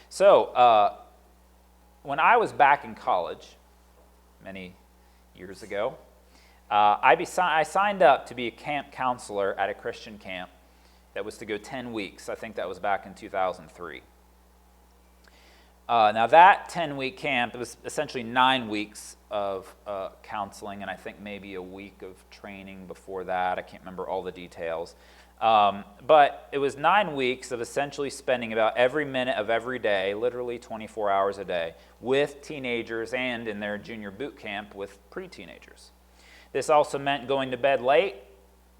So, when I was back in college, many years ago, I signed up to be a camp counselor at a Christian camp that was to go 10 weeks. I think that was back in 2003. Now that 10-week camp, it was essentially 9 weeks of counseling, and I think maybe a week of training before that. I can't remember all the details. But it was 9 weeks of essentially spending about every minute of every day, literally 24 hours a day, with teenagers and in their junior boot camp with pre-teenagers. This also meant going to bed late,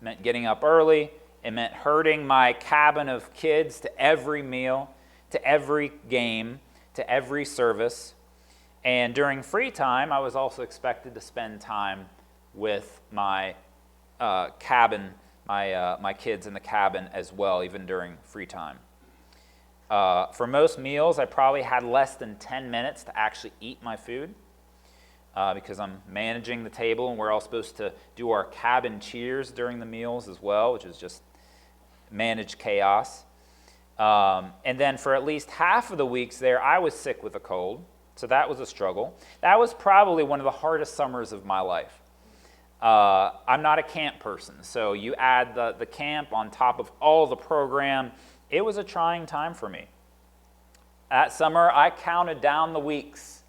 meant getting up early. It meant herding my cabin of kids to every meal, to every game, to every service. And during free time, I was also expected to spend time with my cabin, my kids in the cabin as well, even during free time. For most meals, I probably had less than 10 minutes to actually eat my food because I'm managing the table, and we're all supposed to do our cabin cheers during the meals as well, which is just managed chaos. And then for at least half of the weeks there, I was sick with a cold, so that was a struggle. That was probably one of the hardest summers of my life. I'm not a camp person, so you add the camp on top of all the program. It was a trying time for me. That summer, I counted down the weeks.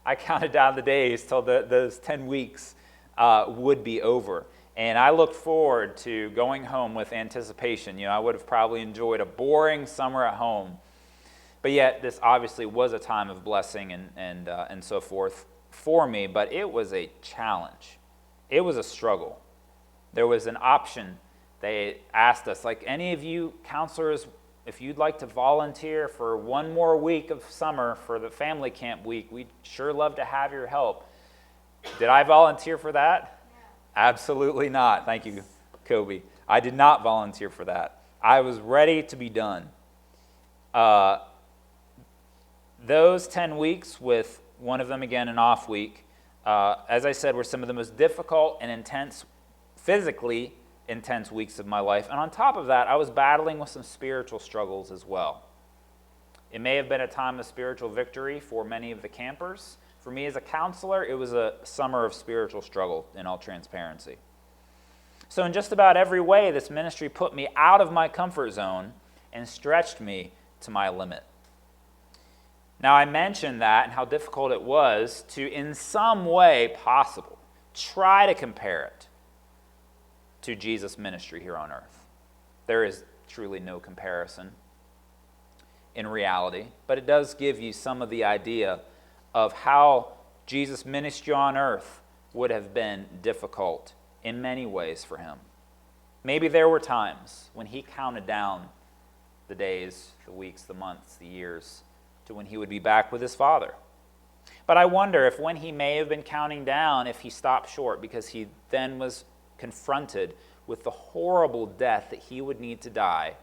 I counted down the days till those 10 weeks would be over. And I looked forward to going home with anticipation. I would have probably enjoyed a boring summer at home. But yet, this obviously was a time of blessing and so forth for me, but it was a challenge. It was a struggle. There was an option. They asked us, like, any of you counselors, if you'd like to volunteer for one more week of summer for the family camp week, we'd sure love to have your help. Did I volunteer for that? Absolutely not. Thank you, Kobe. I did not volunteer for that. I was ready to be done. Those 10 weeks, with one of them again an off week, as I said, were some of the most difficult and intense, physically intense weeks of my life. And on top of that, I was battling with some spiritual struggles as well. It may have been a time of spiritual victory for many of the campers. For me as a counselor, it was a summer of spiritual struggle, in all transparency. So in just about every way, this ministry put me out of my comfort zone and stretched me to my limit. Now, I mentioned that and how difficult it was to, in some way possible, try to compare it to Jesus' ministry here on earth. There is truly no comparison in reality, but it does give you some of the idea of how Jesus' ministry on earth would have been difficult in many ways for him. Maybe there were times when he counted down the days, the weeks, the months, the years, to when he would be back with his Father. But I wonder if when he may have been counting down, if he stopped short, because he then was confronted with the horrible death that he would need to die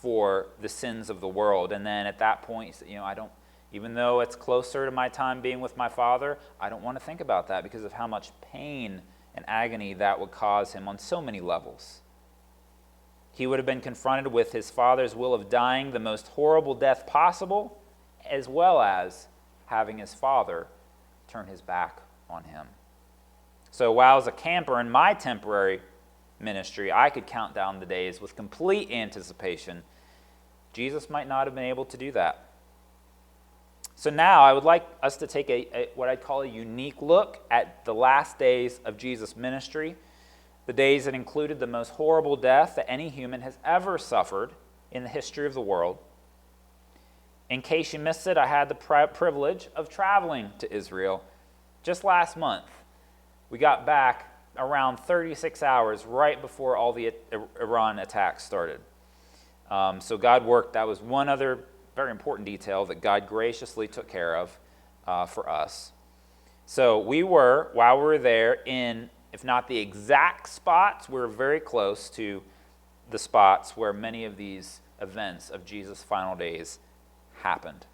for the sins of the world. And then at that point, he said, even though it's closer to my time being with my Father, I don't want to think about that because of how much pain and agony that would cause him on so many levels. He would have been confronted with his Father's will of dying the most horrible death possible, as well as having his Father turn his back on him. So while as a camper in my temporary ministry, I could count down the days with complete anticipation, Jesus might not have been able to do that. So now I would like us to take what I'd call a unique look at the last days of Jesus' ministry, the days that included the most horrible death that any human has ever suffered in the history of the world. In case you missed it, I had the privilege of traveling to Israel just last month. We got back around 36 hours right before all the Iran attacks started. So God worked. That was one other very important detail that God graciously took care of for us. So we were, while we were there, in, if not the exact spots, we were very close to the spots where many of these events of Jesus' final days happened.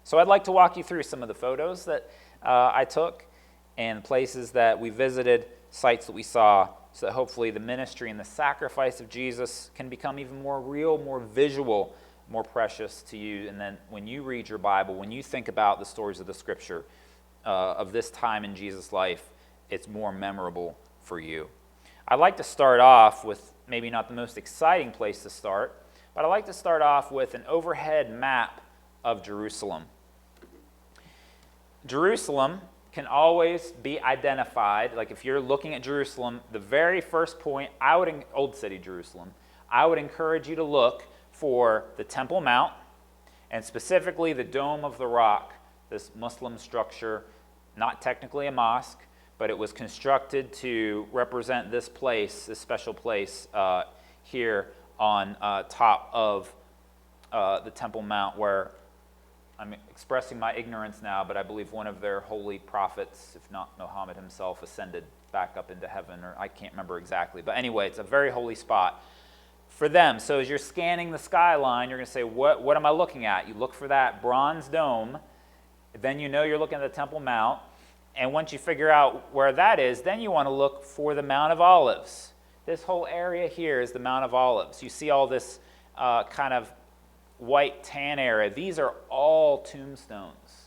So I'd like to walk you through some of the photos that I took and places that we visited, sites that we saw, so that hopefully the ministry and the sacrifice of Jesus can become even more real, more visual more precious to you. And then when you read your Bible, when you think about the stories of the Scripture of this time in Jesus' life, it's more memorable for you. I'd like to start off with maybe not the most exciting place to start, but I'd like to start off with an overhead map of Jerusalem. Jerusalem can always be identified, like if you're looking at Jerusalem, the very first point, Old City Jerusalem, I would encourage you to look for the Temple Mount, and specifically the Dome of the Rock, this Muslim structure, not technically a mosque, but it was constructed to represent this place, this special place here on top of the Temple Mount, where I'm expressing my ignorance now, but I believe one of their holy prophets, if not Muhammad himself, ascended back up into heaven, or I can't remember exactly. But anyway, it's a very holy spot for them. So as you're scanning the skyline, you're going to say, what am I looking at? You look for that bronze dome, then you know you're looking at the Temple Mount, and once you figure out where that is, then you want to look for the Mount of Olives. This whole area here is the Mount of Olives. You see all this kind of white tan area. These are all tombstones.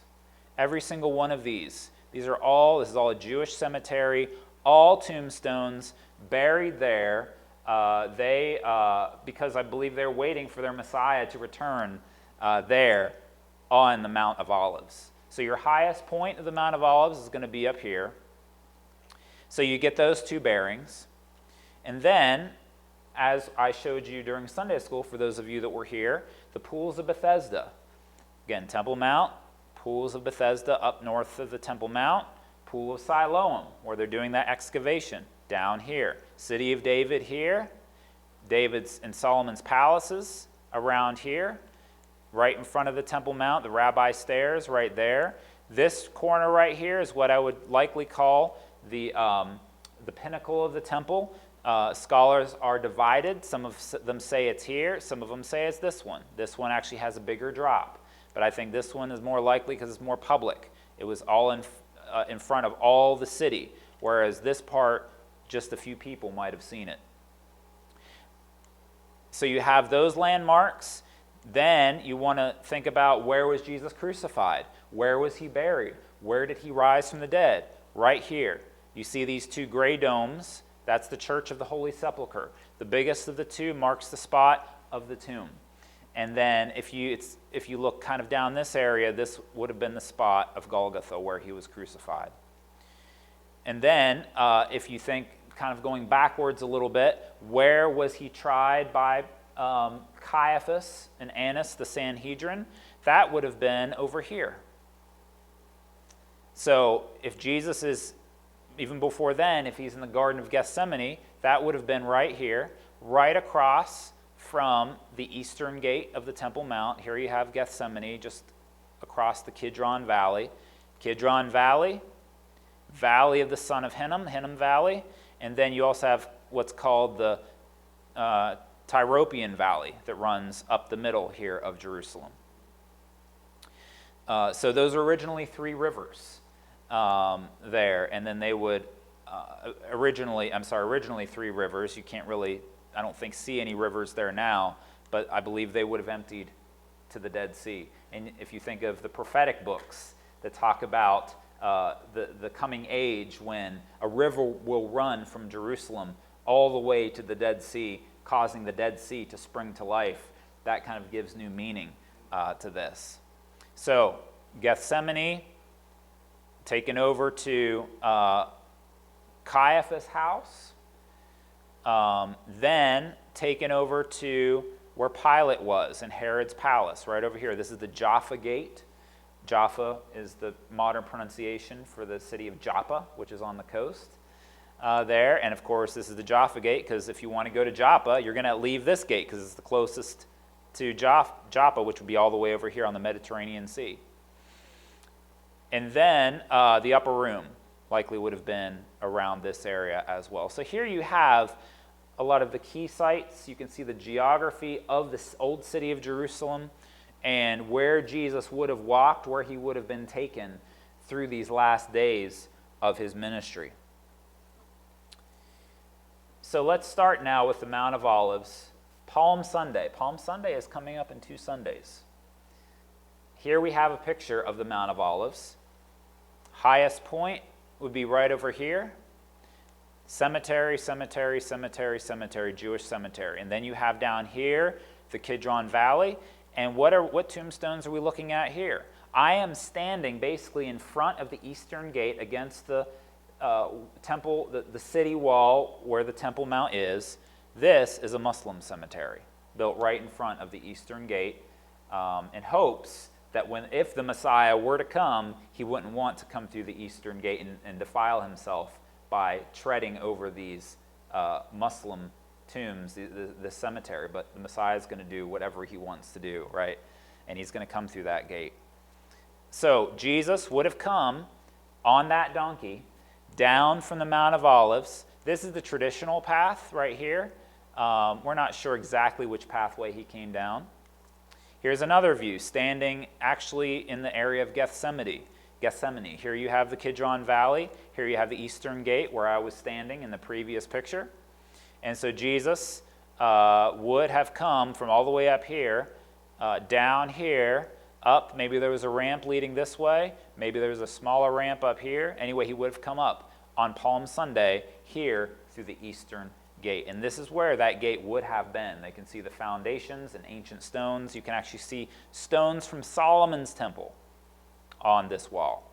Every single one of these. This is all a Jewish cemetery, all tombstones buried there. Because I believe they're waiting for their Messiah to return there on the Mount of Olives. So your highest point of the Mount of Olives is going to be up here. So you get those two bearings. And then, as I showed you during Sunday school, for those of you that were here, the pools of Bethesda. Again, Temple Mount, pools of Bethesda up north of the Temple Mount, pool of Siloam, where they're doing that excavation, down here. City of David here, David's and Solomon's palaces around here, right in front of the Temple Mount, the rabbi stairs right there. This corner right here is what I would likely call the pinnacle of the temple. Scholars are divided. Some of them say it's here. Some of them say it's this one. This one actually has a bigger drop. But I think this one is more likely because it's more public. It was all in front of all the city, whereas this part, just a few people might have seen it. So you have those landmarks. Then you want to think about, where was Jesus crucified? Where was he buried? Where did he rise from the dead? Right here. You see these two gray domes. That's the Church of the Holy Sepulchre. The biggest of the two marks the spot of the tomb. And then if you look kind of down this area, this would have been the spot of Golgotha where he was crucified. And then if you think, kind of going backwards a little bit, where was he tried by Caiaphas and Annas, the Sanhedrin? That would have been over here. So if Jesus is, even before then, if he's in the Garden of Gethsemane, that would have been right here, right across from the eastern gate of the Temple Mount. Here you have Gethsemane, just across the Kidron Valley. Kidron Valley, Valley of the son of Hinnom, Hinnom Valley, and then you also have what's called the Tyropoeon Valley that runs up the middle here of Jerusalem. So those are originally three rivers there, and then they would originally three rivers. You can't really, I don't think, see any rivers there now, but I believe they would have emptied to the Dead Sea. And if you think of the prophetic books that talk about the coming age when a river will run from Jerusalem all the way to the Dead Sea, causing the Dead Sea to spring to life, that kind of gives new meaning to this. So Gethsemane, taken over to Caiaphas' house, then taken over to where Pilate was in Herod's palace, right over here. This is the Jaffa Gate. Jaffa is the modern pronunciation for the city of Joppa, which is on the coast there. And of course, this is the Jaffa Gate, because if you want to go to Joppa, you're going to leave this gate because it's the closest to Joppa, which would be all the way over here on the Mediterranean Sea. And then the upper room likely would have been around this area as well. So here you have a lot of the key sites. You can see the geography of this old city of Jerusalem and where Jesus would have walked, where he would have been taken through these last days of his ministry. So let's start now with the Mount of Olives, Palm Sunday. Palm Sunday is coming up in 2 Sundays. Here we have a picture of the Mount of Olives. Highest point would be right over here. Cemetery, cemetery, cemetery, cemetery, Jewish cemetery. And then you have down here the Kidron Valley. And what tombstones are we looking at here? I am standing basically in front of the eastern gate against the temple, the city wall where the Temple Mount is. This is a Muslim cemetery built right in front of the eastern gate in hopes that if the Messiah were to come, he wouldn't want to come through the eastern gate and defile himself by treading over these Muslim tombs, the cemetery. But the Messiah is going to do whatever he wants to do, right? And he's going to come through that gate. So Jesus would have come on that donkey down from the Mount of Olives. This is the traditional path right here. We're not sure exactly which pathway he came down. Here's another view, standing actually in the area of Gethsemane. Here you have the Kidron Valley. Here you have the eastern gate where I was standing in the previous picture. And so Jesus would have come from all the way up here, down here, up. Maybe there was a ramp leading this way. Maybe there was a smaller ramp up here. Anyway, he would have come up on Palm Sunday here through the eastern gate. And this is where that gate would have been. They can see the foundations and ancient stones. You can actually see stones from Solomon's temple on this wall.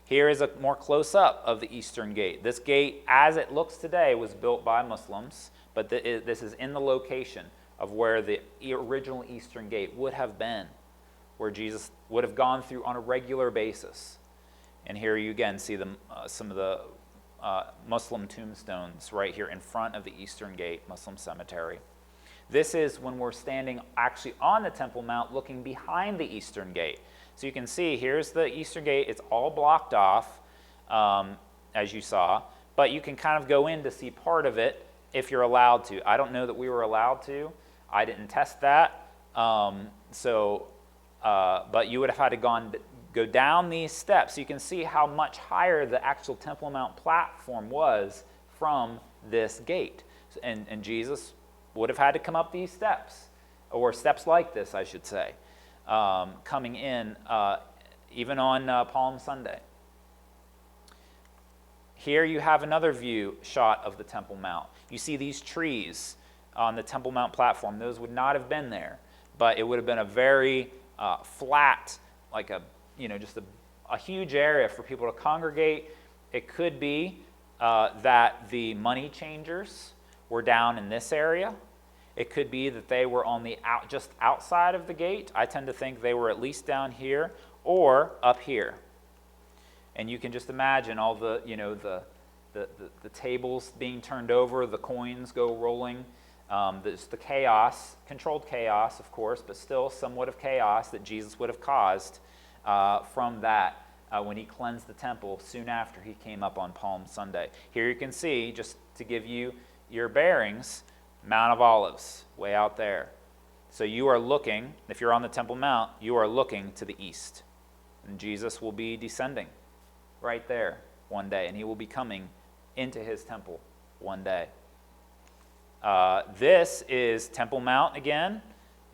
Here is a more close-up of the eastern gate. This gate, as it looks today, was built by Muslims, but this is in the location of where the original eastern gate would have been, where Jesus would have gone through on a regular basis. And here you again see some of the Muslim tombstones right here in front of the eastern gate, Muslim cemetery. This is when we're standing actually on the Temple Mount looking behind the eastern gate. So you can see here's the eastern gate. It's all blocked off, as you saw, but you can kind of go in to see part of it if you're allowed to. I don't know that we were allowed to. I didn't test that. But you would have had to go down these steps. You can see how much higher the actual Temple Mount platform was from this gate. And Jesus would have had to come up these steps, or steps like this, I should say, coming in even on Palm Sunday. Here you have another view shot of the Temple Mount. You see these trees on the Temple Mount platform. Those would not have been there, but it would have been a very flat, like just a huge area for people to congregate. It could be that the money changers were down in this area. It could be that they were on just outside of the gate. I tend to think they were at least down here or up here. And you can just imagine all the tables being turned over, the coins go rolling. There's the chaos, controlled chaos, of course, but still somewhat of chaos that Jesus would have caused from that when he cleansed the temple soon after he came up on Palm Sunday. Here you can see, just to give you your bearings, Mount of Olives, way out there. So you are looking, if you're on the Temple Mount, you are looking to the east. And Jesus will be descending right there one day, and he will be coming into his temple one day. This is Temple Mount again.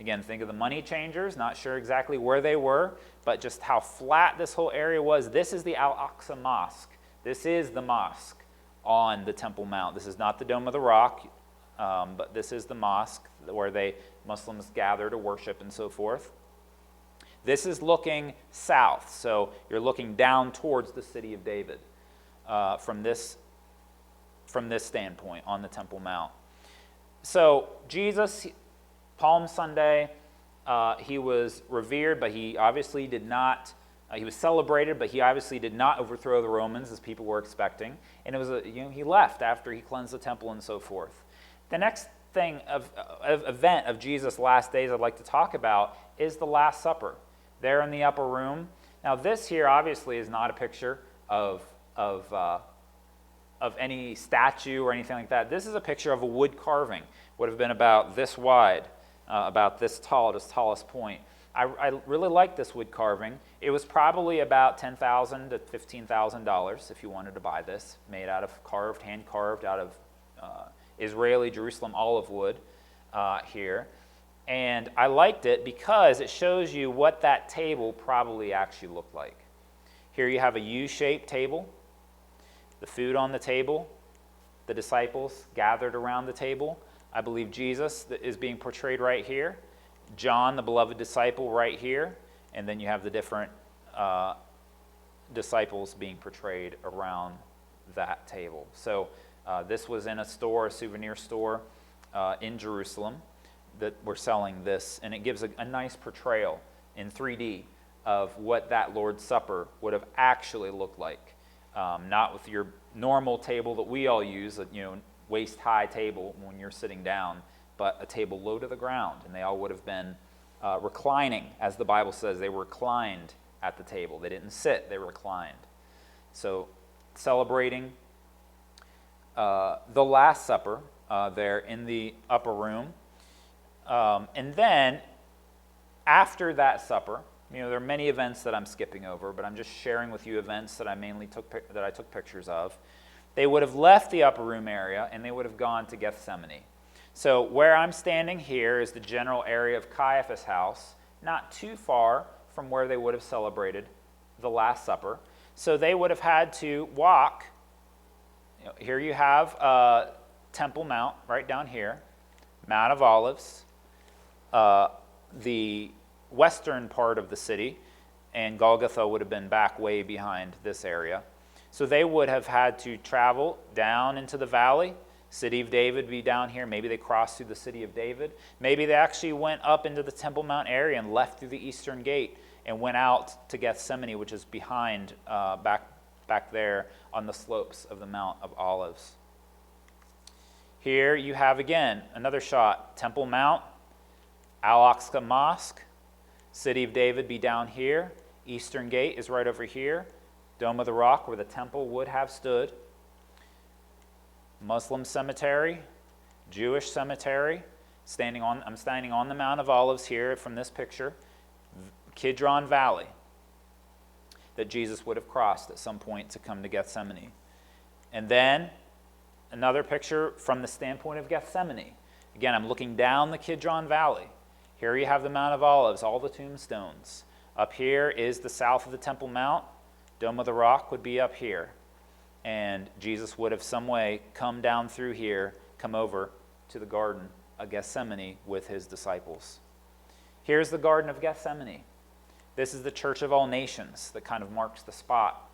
Again, think of the money changers, not sure exactly where they were, but just how flat this whole area was. This is the Al-Aqsa Mosque. This is the mosque on the Temple Mount. This is not the Dome of the Rock, but this is the mosque where Muslims gather to worship and so forth. This is looking south, so you're looking down towards the city of David from this standpoint on the Temple Mount. So Jesus, Palm Sunday, he was revered, but he obviously did not. He was celebrated, but he obviously did not overthrow the Romans as people were expecting. And it was he left after he cleansed the temple and so forth. The next thing of event of Jesus' last days I'd like to talk about is the Last Supper, there in the upper room. Now this here obviously is not a picture of any statue or anything like that. This is a picture of a wood carving. Would have been about this wide, about this tall, this tallest point. I really like this wood carving. It was probably about $10,000 to $15,000 if you wanted to buy this, made out of hand carved out of Israeli Jerusalem olive wood. here. And I liked it because it shows you what that table probably actually looked like. Here you have a U-shaped table, the food on the table, the disciples gathered around the table. I believe Jesus is being portrayed right here, John, the beloved disciple, right here, and then you have the different disciples being portrayed around that table. So this was in a souvenir store in Jerusalem that were selling this, and it gives a nice portrayal in 3D of what that Lord's Supper would have actually looked like. Not with your normal table that we all use, waist-high table when you're sitting down, but a table low to the ground, and they all would have been reclining, as the Bible says. They were reclined at the table. They didn't sit, they reclined. So celebrating the Last Supper there in the upper room. And then after that supper, there are many events that I'm skipping over, but I'm just sharing with you events that I took pictures of. They would have left the upper room area and they would have gone to Gethsemane. So where I'm standing here is the general area of Caiaphas' house, not too far from where they would have celebrated the Last Supper. So they would have had to walk. Here you have Temple Mount right down here, Mount of Olives, the western part of the city, and Golgotha would have been back way behind this area. So they would have had to travel down into the valley. City of David would be down here. Maybe they crossed through the City of David. Maybe they actually went up into the Temple Mount area and left through the eastern gate and went out to Gethsemane, which is behind, back there on the slopes of the Mount of Olives. Here you have, again, another shot. Temple Mount, Al-Aqsa Mosque, City of David be down here. Eastern Gate is right over here. Dome of the Rock, where the temple would have stood. Muslim cemetery, Jewish cemetery. I'm standing on the Mount of Olives here from this picture. Kidron Valley that Jesus would have crossed at some point to come to Gethsemane. And then another picture from the standpoint of Gethsemane. Again, I'm looking down the Kidron Valley. Here you have the Mount of Olives, all the tombstones. Up here is the south of the Temple Mount. Dome of the Rock would be up here. And Jesus would have some way come down through here, come over to the Garden of Gethsemane with his disciples. Here's the Garden of Gethsemane. This is the Church of All Nations that kind of marks the spot,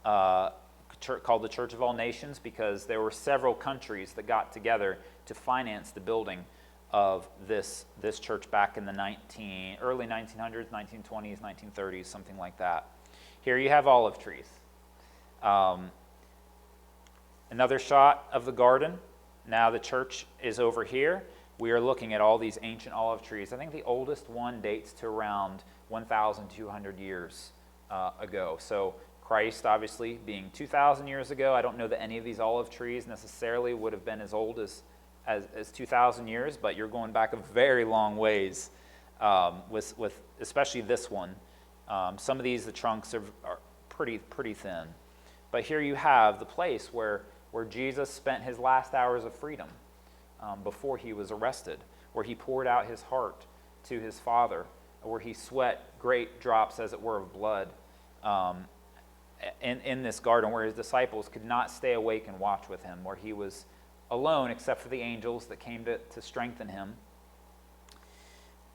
called the Church of All Nations because there were several countries that got together to finance the building of this church back in the early 1900s, 1920s, 1930s, something like that. Here you have olive trees. Another shot of the garden. Now the church is over here. We are looking at all these ancient olive trees. I think the oldest one dates to around 1,200 years ago. So Christ, obviously, being 2,000 years ago, I don't know that any of these olive trees necessarily would have been as old as 2,000 years, but you're going back a very long ways with especially this one. Some of these, the trunks are pretty thin. But here you have the place where Jesus spent his last hours of freedom before he was arrested, where he poured out his heart to his Father, where he sweat great drops, as it were, of blood in this garden, where his disciples could not stay awake and watch with him, where he was alone except for the angels that came to strengthen him.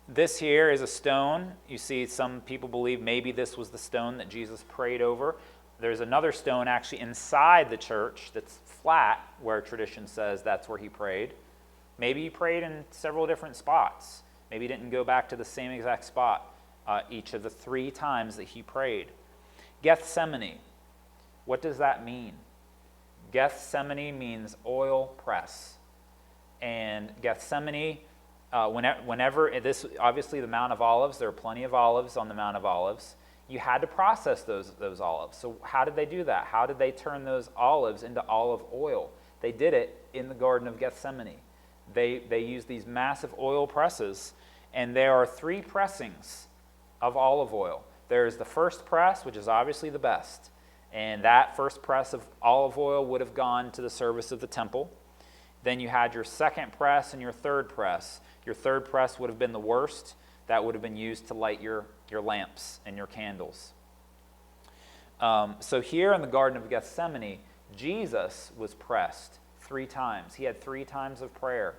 This here is a stone. You see, some people believe maybe this was the stone that Jesus prayed over. There's another stone actually inside the church that's flat, where tradition says that's where he prayed. Maybe he prayed in several different spots. Maybe he didn't go back to the same exact spot each of the 3 times that he prayed. Gethsemane. What does that mean? Gethsemane means oil press. And Gethsemane, whenever this, obviously the Mount of Olives, there are plenty of olives on the Mount of Olives. You had to process those olives. So how did they do that? How did they turn those olives into olive oil? They did it in the Garden of Gethsemane. They used these massive oil presses, and there are 3 pressings of olive oil. There's the first press, which is obviously the best, and that first press of olive oil would have gone to the service of the temple. Then you had your second press and your third press. Your third press would have been the worst. That would have been used to light your lamps and your candles. So here in the Garden of Gethsemane, Jesus was pressed 3 times. He had 3 times of prayer,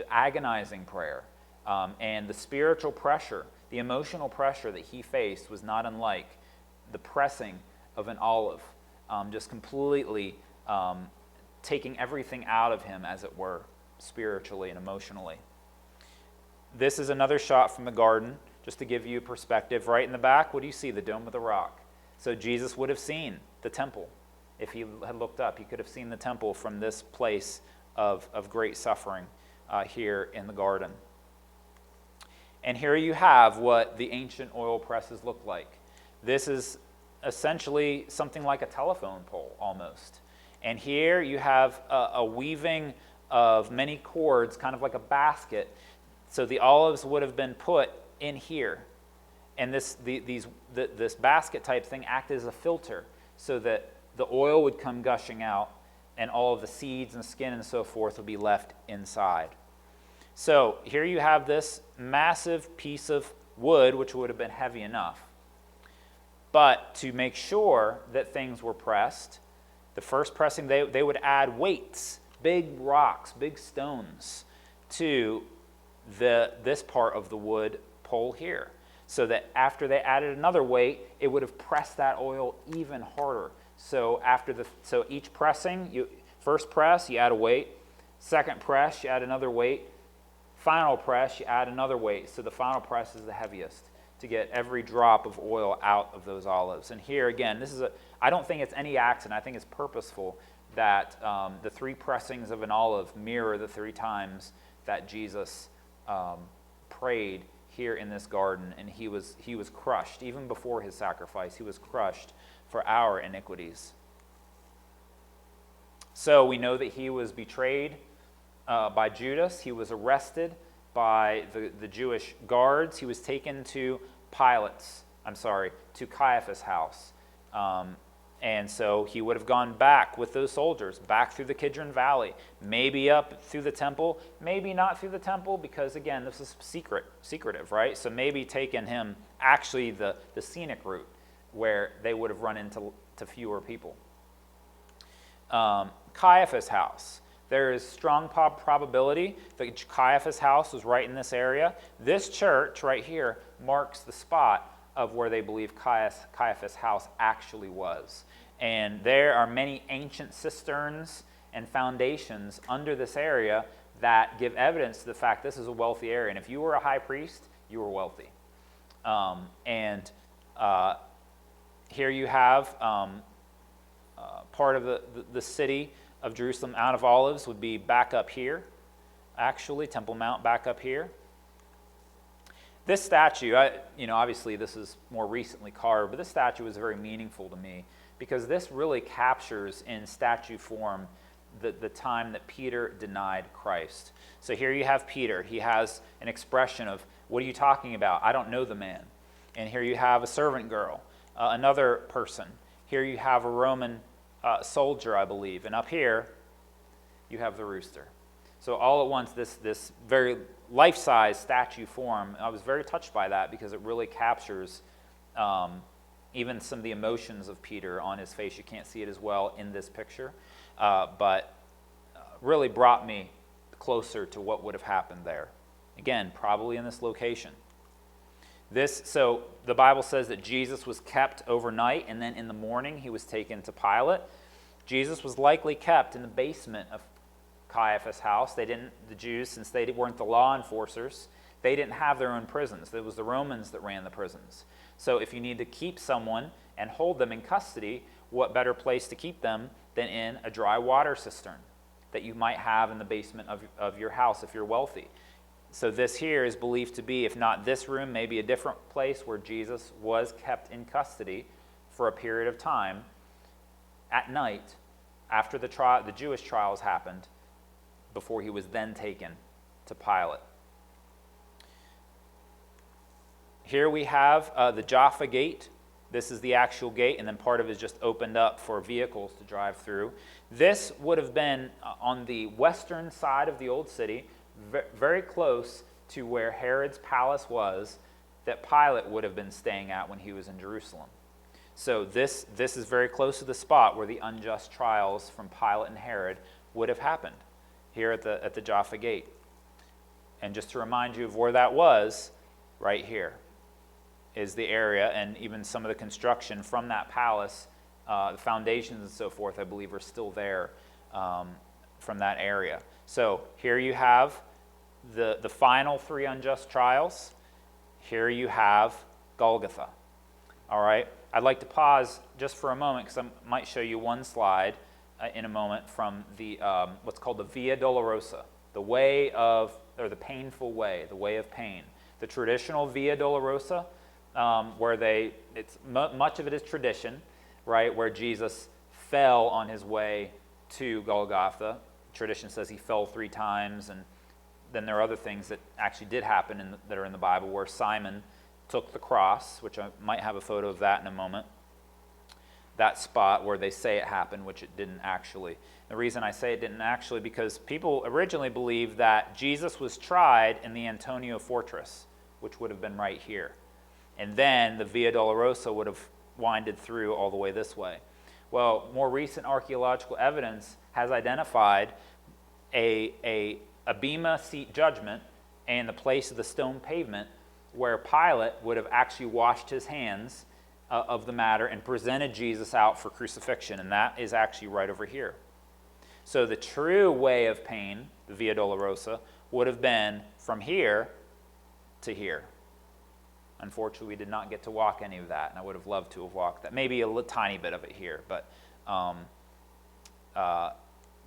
agonizing prayer. And the spiritual pressure, the emotional pressure that he faced was not unlike the pressing of an olive, just completely taking everything out of him, as it were, spiritually and emotionally. This is another shot from the garden, just to give you perspective. Right in the back, what do you see? The Dome of the Rock. So Jesus would have seen the temple. If he had looked up, he could have seen the temple from this place of great suffering here in the garden. And here you have what the ancient oil presses looked like. This is essentially something like a telephone pole almost. And here you have a weaving of many cords, kind of like a basket. So the olives would have been put in here. And this basket type thing acted as a filter so that the oil would come gushing out and all of the seeds and skin and so forth would be left inside. So here you have this massive piece of wood, which would have been heavy enough. But to make sure that things were pressed, the first pressing, they would add weights, big rocks, big stones, to this part of the wood pole here, so that after they added another weight, it would have pressed that oil even harder. So each pressing, first press, you add a weight. Second press, you add another weight. Final press, you add another weight. So the final press is the heaviest to get every drop of oil out of those olives. And here again, I don't think it's any accident. I think it's purposeful that the 3 pressings of an olive mirror the 3 times that Jesus prayed here in this garden, and he was crushed. Even before his sacrifice, he was crushed for our iniquities. So we know that he was betrayed by Judas. He was arrested by the Jewish guards. He was taken to Caiaphas' house. And so he would have gone back with those soldiers, back through the Kidron Valley, maybe up through the temple, maybe not through the temple, because again, this is secretive, right? So maybe taken him actually the scenic route where they would have run into fewer people. Caiaphas' house. There is strong probability that Caiaphas' house was right in this area. This church right here marks the spot of where they believe Caiaphas' house actually was. And there are many ancient cisterns and foundations under this area that give evidence to the fact this is a wealthy area. And if you were a high priest, you were wealthy. Here you have part of the city of Jerusalem. Mount of Olives would be back up here, actually, Temple Mount back up here. This statue, obviously this is more recently carved, but this statue was very meaningful to me because this really captures in statue form the time that Peter denied Christ. So here you have Peter. He has an expression of, what are you talking about? I don't know the man. And here you have a servant girl, another person. Here you have a Roman soldier, I believe. And up here, you have the rooster. So all at once, this very life-size statue form, I was very touched by that because it really captures even some of the emotions of Peter on his face. You can't see it as well in this picture, but really brought me closer to what would have happened there. Again, probably in this location. So the Bible says that Jesus was kept overnight, and then in the morning he was taken to Pilate. Jesus was likely kept in the basement of Caiaphas' house. The Jews, since they weren't the law enforcers, they didn't have their own prisons. It was the Romans that ran the prisons. So if you need to keep someone and hold them in custody, what better place to keep them than in a dry water cistern that you might have in the basement of your house if you're wealthy. So this here is believed to be, if not this room, maybe a different place where Jesus was kept in custody for a period of time at night after the Jewish trials happened, before he was then taken to Pilate. Here we have the Jaffa Gate. This is the actual gate, and then part of it is just opened up for vehicles to drive through. This would have been on the western side of the old city, very close to where Herod's palace was, that Pilate would have been staying at when he was in Jerusalem. So this is very close to the spot where the unjust trials from Pilate and Herod would have happened, here at the Jaffa Gate. And just to remind you of where that was, right here is the area, and even some of the construction from that palace, the foundations and so forth, I believe, are still there from that area. So here you have the final 3 unjust trials. Here you have Golgotha. All right? I'd like to pause just for a moment because I might show you one slide in a moment from the what's called the Via Dolorosa, the way of, or the painful way, the way of pain. The traditional Via Dolorosa, where much of it is tradition, right, where Jesus fell on his way to Golgotha. Tradition says he fell 3 times, and then there are other things that actually did happen that are in the Bible, where Simon took the cross, which I might have a photo of that in a moment, that spot where they say it happened, which it didn't actually. The reason I say it didn't actually, because people originally believed that Jesus was tried in the Antonia Fortress, which would have been right here. And then the Via Dolorosa would have winded through all the way this way. Well, more recent archaeological evidence has identified a bema seat judgment and the place of the stone pavement where Pilate would have actually washed his hands of the matter and presented Jesus out for crucifixion, and that is actually right over here. So the true way of pain, the Via Dolorosa, would have been from here to here. Unfortunately, we did not get to walk any of that, and I would have loved to have walked that. Maybe a tiny bit of it here, but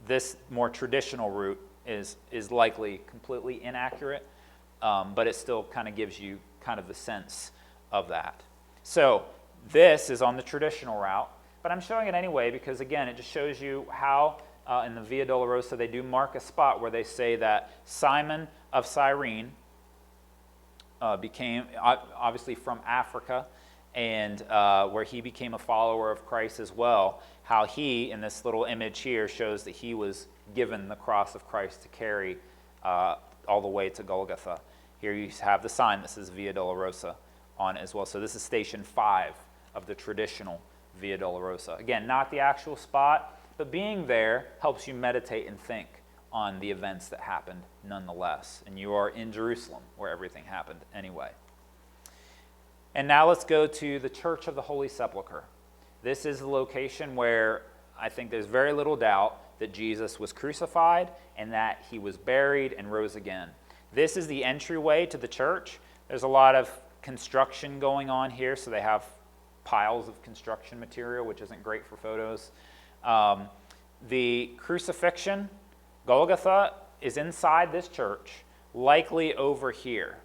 this more traditional route is likely completely inaccurate, but it still kind of gives you kind of the sense of that. So this is on the traditional route, but I'm showing it anyway because, again, it just shows you how in the Via Dolorosa they do mark a spot where they say that Simon of Cyrene became, obviously from Africa, and where he became a follower of Christ as well, how he, in this little image here, shows that he was given the cross of Christ to carry all the way to Golgotha. Here you have the sign that says Via Dolorosa on it as well. So this is station 5 of the traditional Via Dolorosa. Again, not the actual spot, but being there helps you meditate and think on the events that happened nonetheless. And you are in Jerusalem, where everything happened anyway. And now let's go to the Church of the Holy Sepulchre. This is the location where I think there's very little doubt that Jesus was crucified and that he was buried and rose again. This is the entryway to the church. There's a lot of construction going on here, so they have piles of construction material, which isn't great for photos. The crucifixion, Golgotha, is inside this church, likely over here,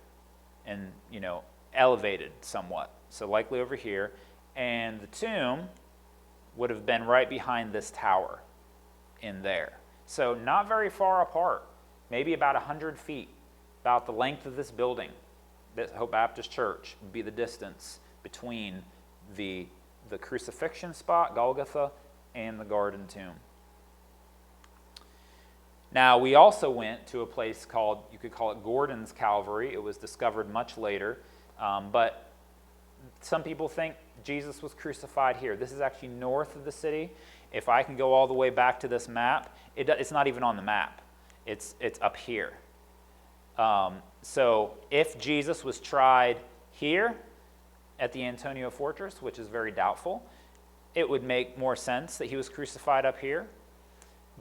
and elevated somewhat. So likely over here, and the tomb would have been right behind this tower in there. So not very far apart, maybe about 100 feet, about the length of this building. This Hope Baptist Church would be the distance between the crucifixion spot, Golgotha, and the garden tomb. Now, we also went to a place called, you could call it Gordon's Calvary. It was discovered much later, but some people think Jesus was crucified here. This is actually north of the city. If I can go all the way back to this map, it's not even on the map. It's up here. So if Jesus was tried here at the Antonia Fortress, which is very doubtful, it would make more sense that he was crucified up here.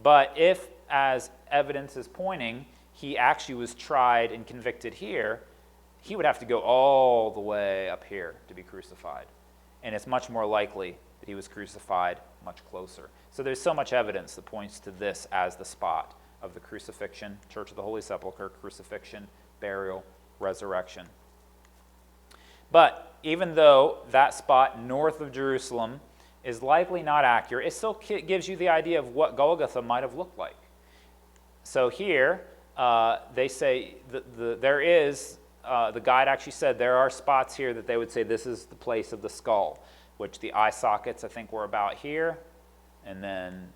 But if, as evidence is pointing, he actually was tried and convicted here, he would have to go all the way up here to be crucified. And it's much more likely that he was crucified much closer. So there's so much evidence that points to this as the spot of the crucifixion, Church of the Holy Sepulchre, crucifixion, burial, resurrection. But even though that spot north of Jerusalem is likely not accurate, it still gives you the idea of what Golgotha might have looked like. So here, they say there is, the guide actually said there are spots here that they would say this is the place of the skull, which the eye sockets I think were about here, and then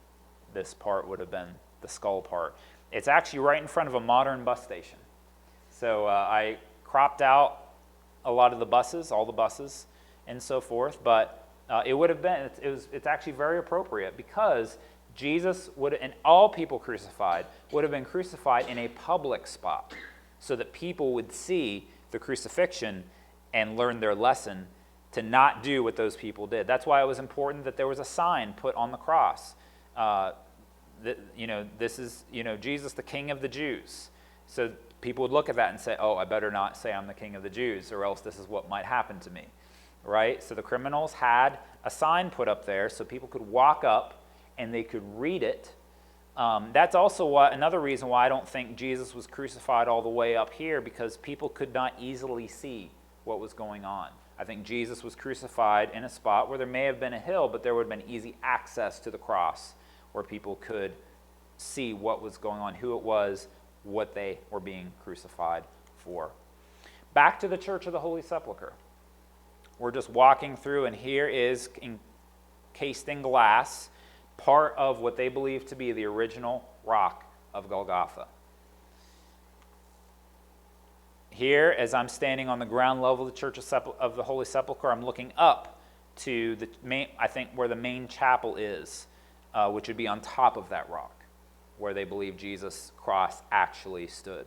this part would have been the skull part. It's actually right in front of a modern bus station. So I cropped out a lot of the buses, all the buses, and so forth, but it would have been, it's actually very appropriate because Jesus would, and all people crucified, would have been crucified in a public spot so that people would see the crucifixion and learn their lesson to not do what those people did. That's why it was important that there was a sign put on the cross. This is, Jesus, the King of the Jews. So people would look at that and say, oh, I better not say I'm the King of the Jews, or else this is what might happen to me, right? So the criminals had a sign put up there so people could walk up and they could read it. That's also another reason why I don't think Jesus was crucified all the way up here, because people could not easily see what was going on. I think Jesus was crucified in a spot where there may have been a hill, but there would have been easy access to the cross where people could see what was going on, who it was, what they were being crucified for. Back to the Church of the Holy Sepulchre. We're just walking through, and here is, encased in glass, part of what they believe to be the original rock of Golgotha. Here, as I'm standing on the ground level of the Church of the Holy Sepulchre, I'm looking up to the main, I think, where the main chapel is, which would be on top of that rock, where they believe Jesus' cross actually stood.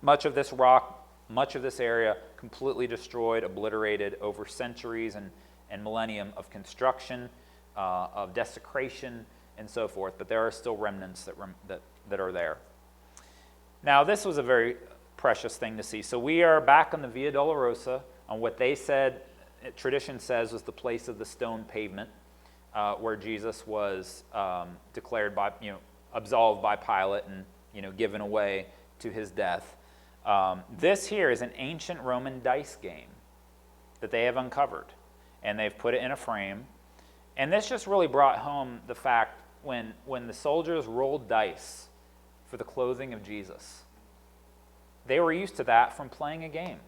Much of this rock, much of this area, completely destroyed, obliterated over centuries and millennium of construction, of desecration, and so forth. But there are still remnants that are there. Now, this was a very precious thing to see. So we are back on the Via Dolorosa, on what they said, tradition says, was the place of the stone pavement, where Jesus was declared by, absolved by Pilate and, given away to his death. This here is an ancient Roman dice game that they have uncovered, and they've put it in a frame. And this just really brought home the fact when the soldiers rolled dice for the clothing of Jesus, they were used to that from playing a game.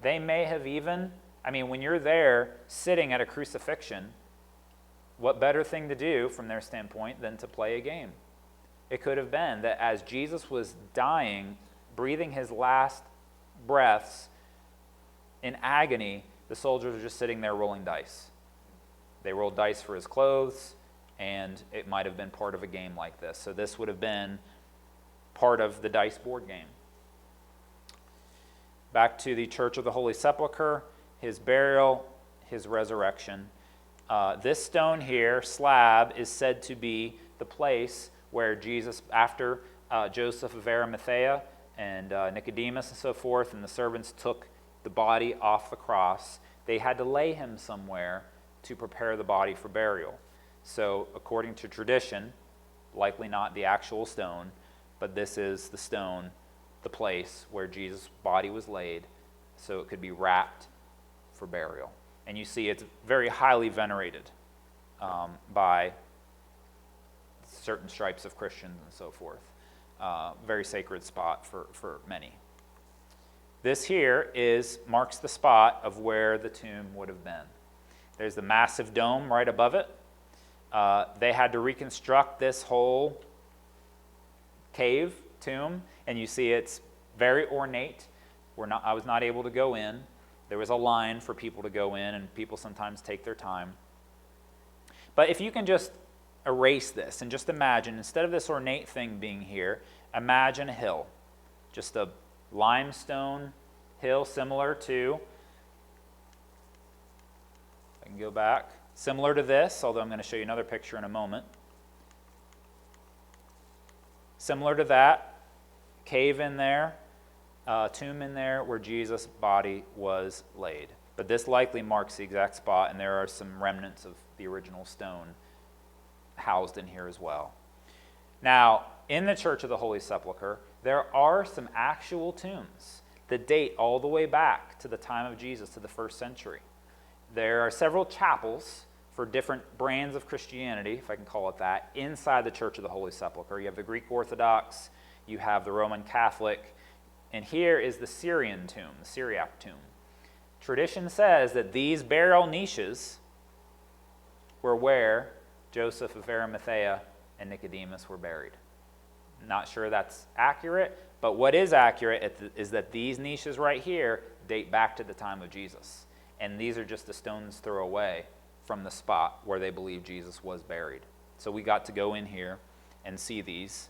They may have even, when you're there sitting at a crucifixion, what better thing to do from their standpoint than to play a game? It could have been that as Jesus was dying, breathing his last breaths in agony, the soldiers were just sitting there rolling dice. They rolled dice for his clothes, and it might have been part of a game like this. So this would have been part of the dice board game. Back to the Church of the Holy Sepulchre, his burial, his resurrection. This stone here, slab, is said to be the place where Jesus, after Joseph of Arimathea and Nicodemus and so forth, and the servants took the body off the cross, they had to lay him somewhere to prepare the body for burial. So according to tradition, likely not the actual stone, but this is the stone, the place where Jesus' body was laid, so it could be wrapped for burial. And you see it's very highly venerated by certain stripes of Christians and so forth. Very sacred spot for many. This here marks the spot of where the tomb would have been. There's the massive dome right above it. They had to reconstruct this whole cave tomb, and you see it's very ornate. I was not able to go in. There was a line for people to go in, and people sometimes take their time. But if you can just erase this and just imagine, instead of this ornate thing being here, imagine a hill. Just a limestone hill similar to, I can go back, similar to this, although I'm going to show you another picture in a moment. Similar to that, cave in there, tomb in there where Jesus' body was laid. But this likely marks the exact spot, and there are some remnants of the original stone housed in here as well. Now, in the Church of the Holy Sepulchre, there are some actual tombs that date all the way back to the time of Jesus, to the 1st century. There are several chapels for different brands of Christianity, if I can call it that, inside the Church of the Holy Sepulchre. You have the Greek Orthodox, you have the Roman Catholic, and here is the Syrian tomb, the Syriac tomb. Tradition says that these burial niches were where Joseph of Arimathea and Nicodemus were buried. Not sure that's accurate, but what is accurate is that these niches right here date back to the time of Jesus. And these are just a stone's throw away from the spot where they believe Jesus was buried. So we got to go in here and see these.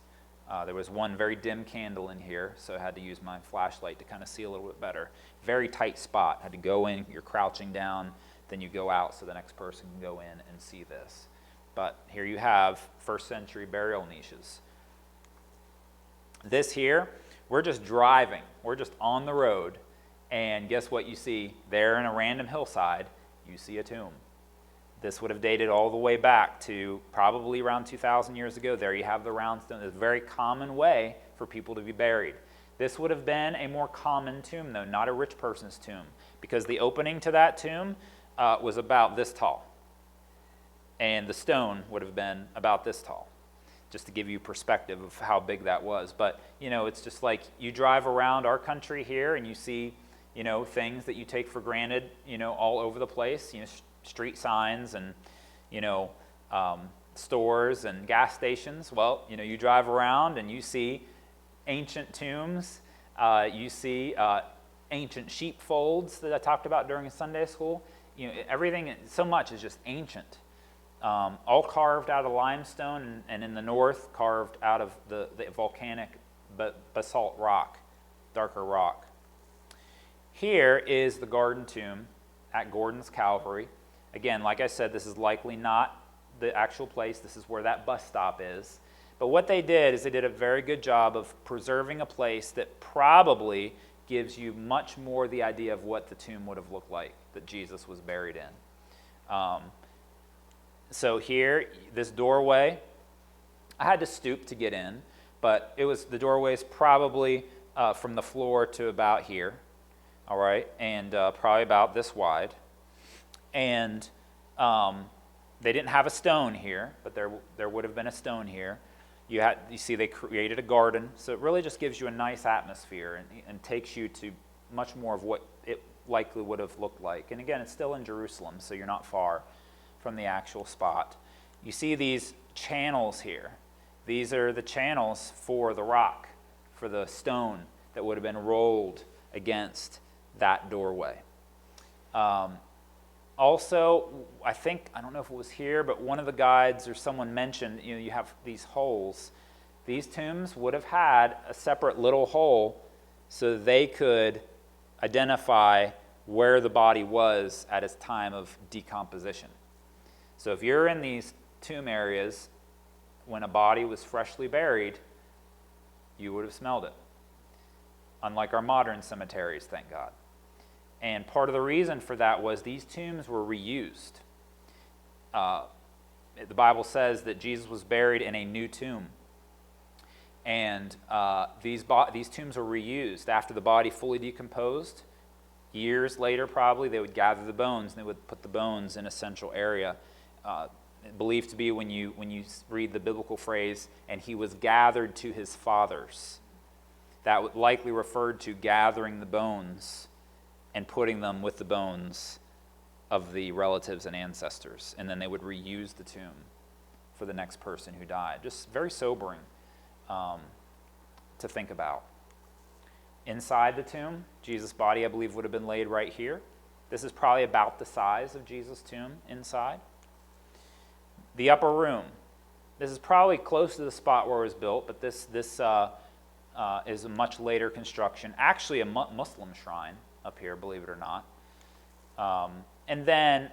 There was one very dim candle in here, so I had to use my flashlight to kind of see a little bit better. Very tight spot. Had to go in, you're crouching down, then you go out so the next person can go in and see this. But here you have first century burial niches. This here, we're just driving. We're just on the road. And guess what you see? There in a random hillside, you see a tomb. This would have dated all the way back to probably around 2,000 years ago. There you have the round stone. It's a very common way for people to be buried. This would have been a more common tomb, though, not a rich person's tomb, because the opening to that tomb was about this tall. And the stone would have been about this tall, just to give you perspective of how big that was. But, it's just like you drive around our country here and you see, things that you take for granted, all over the place, street signs and, stores and gas stations. Well, you drive around and you see ancient tombs. You see ancient sheepfolds that I talked about during Sunday school. Everything, so much is just ancient. All carved out of limestone, and in the north, carved out of the volcanic basalt rock, darker rock. Here is the garden tomb at Gordon's Calvary. Again, like I said, this is likely not the actual place. This is where that bus stop is. But what they did is they did a very good job of preserving a place that probably gives you much more the idea of what the tomb would have looked like that Jesus was buried in. So here, this doorway, I had to stoop to get in, but the doorway is probably from the floor to about here, all right, and probably about this wide. And they didn't have a stone here, but there would have been a stone here. You see they created a garden, so it really just gives you a nice atmosphere and takes you to much more of what it likely would have looked like. And again, it's still in Jerusalem, so you're not far from the actual spot. You see these channels here. These are the channels for the rock, for the stone that would have been rolled against that doorway. Also, I don't know if it was here, but one of the guides or someone mentioned, you have these holes. These tombs would have had a separate little hole so they could identify where the body was at its time of decomposition. So if you're in these tomb areas when a body was freshly buried, you would have smelled it. Unlike our modern cemeteries, thank God. And part of the reason for that was these tombs were reused. The Bible says that Jesus was buried in a new tomb. And these tombs were reused. After the body fully decomposed, years later probably, they would gather the bones and they would put the bones in a central area. Believed to be when you read the biblical phrase, and he was gathered to his fathers. That would likely referred to gathering the bones and putting them with the bones of the relatives and ancestors. And then they would reuse the tomb for the next person who died. Just very sobering to think about. Inside the tomb, Jesus' body, I believe, would have been laid right here. This is probably about the size of Jesus' tomb inside. The upper room. This is probably close to the spot where it was built, but this is a much later construction. Actually, a Muslim shrine up here, believe it or not. And then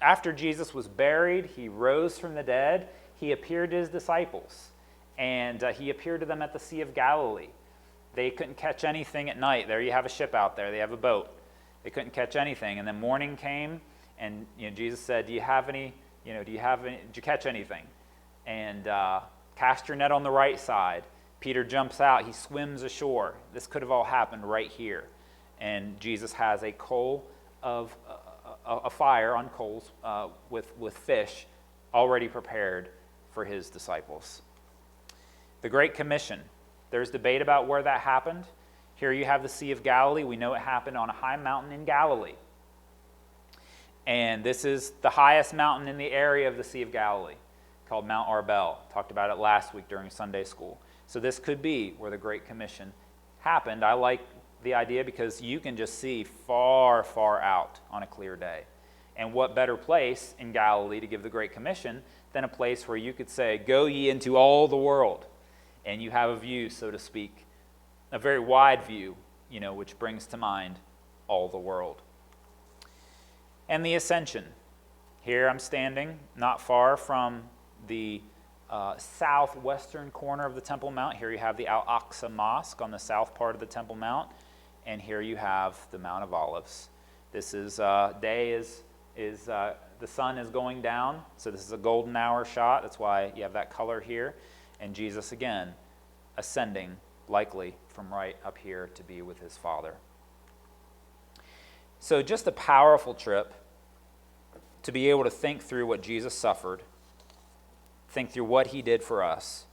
after Jesus was buried, he rose from the dead. He appeared to his disciples, and he appeared to them at the Sea of Galilee. They couldn't catch anything at night. There you have a ship out there. They have a boat. They couldn't catch anything. And then morning came, and Jesus said, did you catch anything? And cast your net on the right side. Peter jumps out. He swims ashore. This could have all happened right here. And Jesus has a fire on coals with fish already prepared for his disciples. The Great Commission. There's debate about where that happened. Here you have the Sea of Galilee. We know it happened on a high mountain in Galilee. And this is the highest mountain in the area of the Sea of Galilee, called Mount Arbel. Talked about it last week during Sunday school. So this could be where the Great Commission happened. I like the idea because you can just see far, far out on a clear day. And what better place in Galilee to give the Great Commission than a place where you could say, "Go ye into all the world," and you have a view, so to speak, a very wide view, which brings to mind all the world. And the Ascension. Here I'm standing not far from the southwestern corner of the Temple Mount. Here you have the Al-Aqsa Mosque on the south part of the Temple Mount, and here you have the Mount of Olives. This is the sun is going down, so this is a golden hour shot. That's why you have that color here, and Jesus again ascending, likely from right up here to be with his Father. So just a powerful trip to be able to think through what Jesus suffered, think through what he did for us,